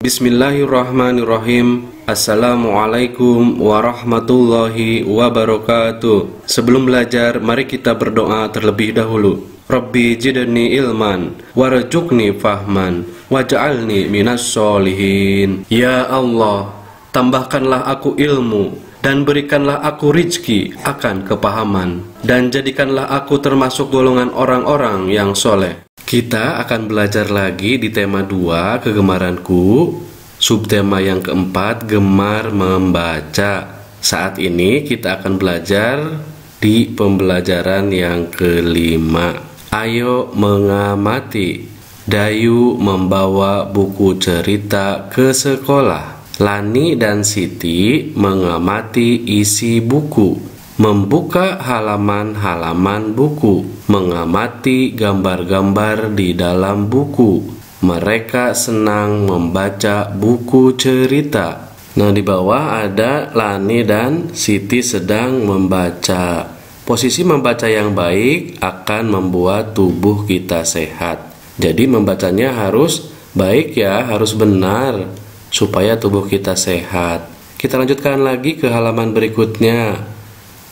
Bismillahirrahmanirrahim. Assalamualaikum warahmatullahi wabarakatuh. Sebelum belajar, mari kita berdoa terlebih dahulu. Rabbi jidni ilman warzuqni fahman waj'alni minas sholihin. Ya Allah, tambahkanlah aku ilmu dan berikanlah aku rizki akan kepahaman, dan jadikanlah aku termasuk golongan orang-orang yang soleh. Kita akan belajar lagi di tema 2, kegemaranku. Subtema yang keempat, gemar membaca. Saat ini kita akan belajar di pembelajaran yang kelima. Ayo mengamati. Dayu membawa buku cerita ke sekolah. Lani dan Siti mengamati isi buku, membuka halaman-halaman buku, mengamati gambar-gambar di dalam buku. Mereka senang membaca buku cerita. Nah, di bawah ada Lani dan Siti sedang membaca. Posisi membaca yang baik akan membuat tubuh kita sehat. Jadi membacanya harus baik ya, harus benar supaya tubuh kita sehat. Kita lanjutkan lagi ke halaman berikutnya.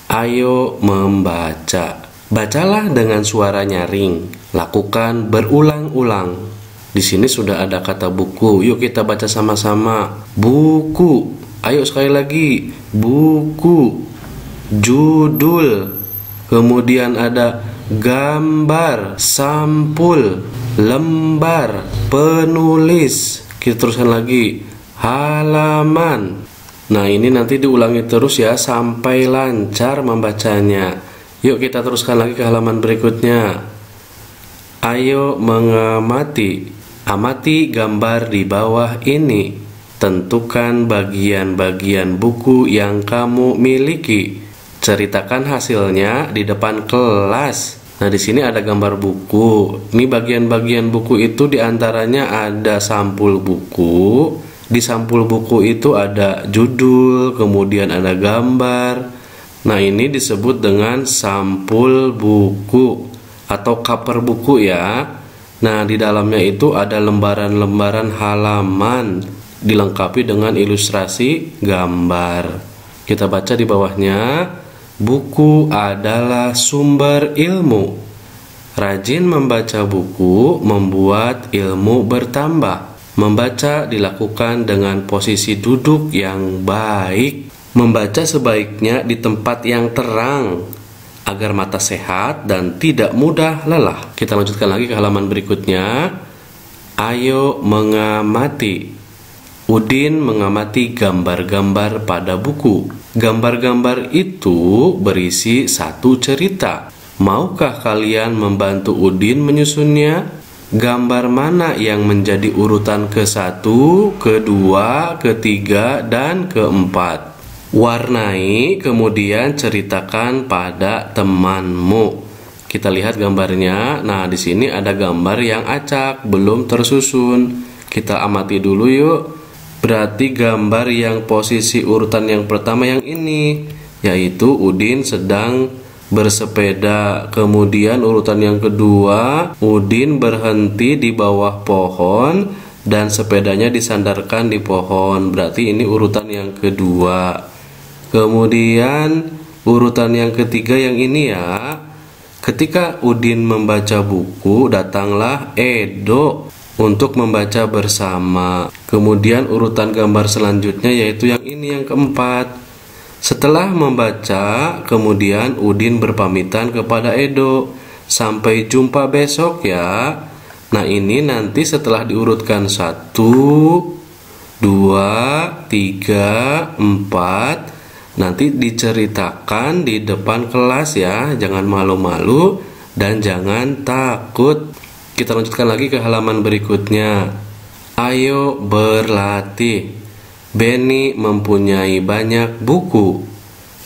Ayo membaca. Bacalah dengan suara nyaring. Lakukan berulang-ulang. Di sini sudah ada kata buku. Yuk kita baca sama-sama. Buku. Ayo sekali lagi. Buku. Judul. Kemudian ada gambar, sampul, lembar, penulis. Kita teruskan lagi. Halaman. Nah, ini nanti diulangi terus ya sampai lancar membacanya. Yuk kita teruskan lagi ke halaman berikutnya. Ayo mengamati. Amati gambar di bawah ini. Tentukan bagian-bagian buku yang kamu miliki. Ceritakan hasilnya di depan kelas. Nah, di sini ada gambar buku. Ini bagian-bagian buku itu diantaranya ada sampul buku. Di sampul buku itu ada judul, kemudian ada gambar. Nah, ini disebut dengan sampul buku atau cover buku ya. Nah, di dalamnya itu ada lembaran-lembaran halaman dilengkapi dengan ilustrasi gambar. Kita baca di bawahnya. Buku adalah sumber ilmu. Rajin membaca buku membuat ilmu bertambah. Membaca dilakukan dengan posisi duduk yang baik. Membaca sebaiknya di tempat yang terang agar mata sehat dan tidak mudah lelah. Kita lanjutkan lagi ke halaman berikutnya. Ayo mengamati. Udin mengamati gambar-gambar pada buku. Gambar-gambar itu berisi satu cerita. Maukah kalian membantu Udin menyusunnya? Gambar mana yang menjadi urutan ke-1, ke-2, ke-3, dan ke-4? Warnai, kemudian ceritakan pada temanmu. Kita lihat gambarnya. Nah, di sini ada gambar yang acak, belum tersusun. Kita amati dulu yuk. Berarti gambar yang posisi urutan yang pertama yang ini, yaitu Udin sedang bersepeda. Kemudian urutan yang kedua, Udin berhenti di bawah pohon dan sepedanya disandarkan di pohon. Berarti ini urutan yang kedua. Kemudian urutan yang ketiga yang ini ya. Ketika Udin membaca buku, datanglah Edo untuk membaca bersama. Kemudian urutan gambar selanjutnya yaitu yang ini, yang keempat. Setelah membaca, kemudian Udin berpamitan kepada Edo. Sampai jumpa besok ya. Nah, ini nanti setelah diurutkan 1, 2, 3, 4. Nanti diceritakan di depan kelas ya. Jangan malu-malu dan jangan takut. Kita lanjutkan lagi ke halaman berikutnya. Ayo berlatih. Benny mempunyai banyak buku.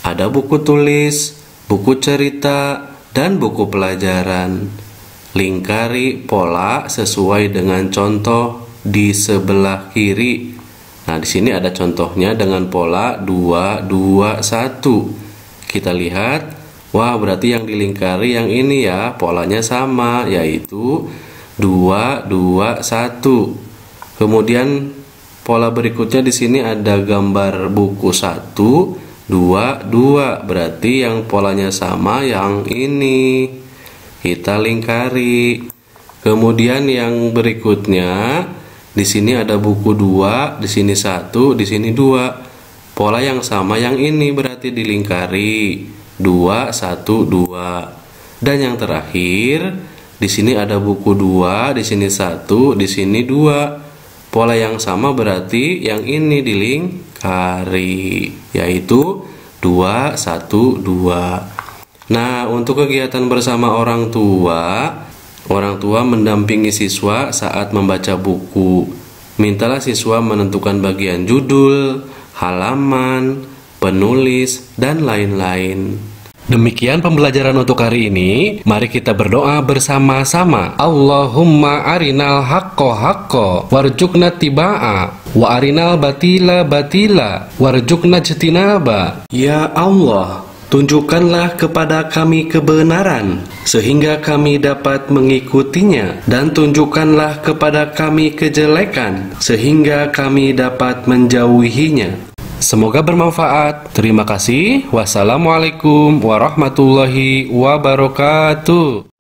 Ada buku tulis, buku cerita, dan buku pelajaran. Lingkari pola sesuai dengan contoh di sebelah kiri. Nah, di sini ada contohnya dengan pola 2, 2, 1. Kita lihat, wah berarti yang dilingkari yang ini ya, polanya sama, yaitu 2, 2, 1. Kemudian Pola berikutnya di sini ada gambar buku 1, 2, 2. Berarti yang polanya sama yang ini. Kita lingkari. Kemudian yang berikutnya di sini ada buku 2, di sini 1, di sini 2. Pola yang sama yang ini berarti dilingkari. 2, 1, 2. Dan yang terakhir, di sini ada buku 2, di sini 1, di sini 2. Pola yang sama berarti yang ini dilingkari, yaitu 2, 1, 2. Nah, untuk kegiatan bersama orang tua mendampingi siswa saat membaca buku. Mintalah siswa menentukan bagian judul, halaman, penulis, dan lain-lain. Demikian pembelajaran untuk hari ini. Mari kita berdoa bersama-sama. Allahumma arinal haqqo haqqo warzuqna tiba'a wa arinal batila batila warzuqna jtinaba. Ya Allah, tunjukkanlah kepada kami kebenaran sehingga kami dapat mengikutinya, dan tunjukkanlah kepada kami kejelekan sehingga kami dapat menjauhinya. Semoga bermanfaat. Terima kasih. Wassalamualaikum warahmatullahi wabarakatuh.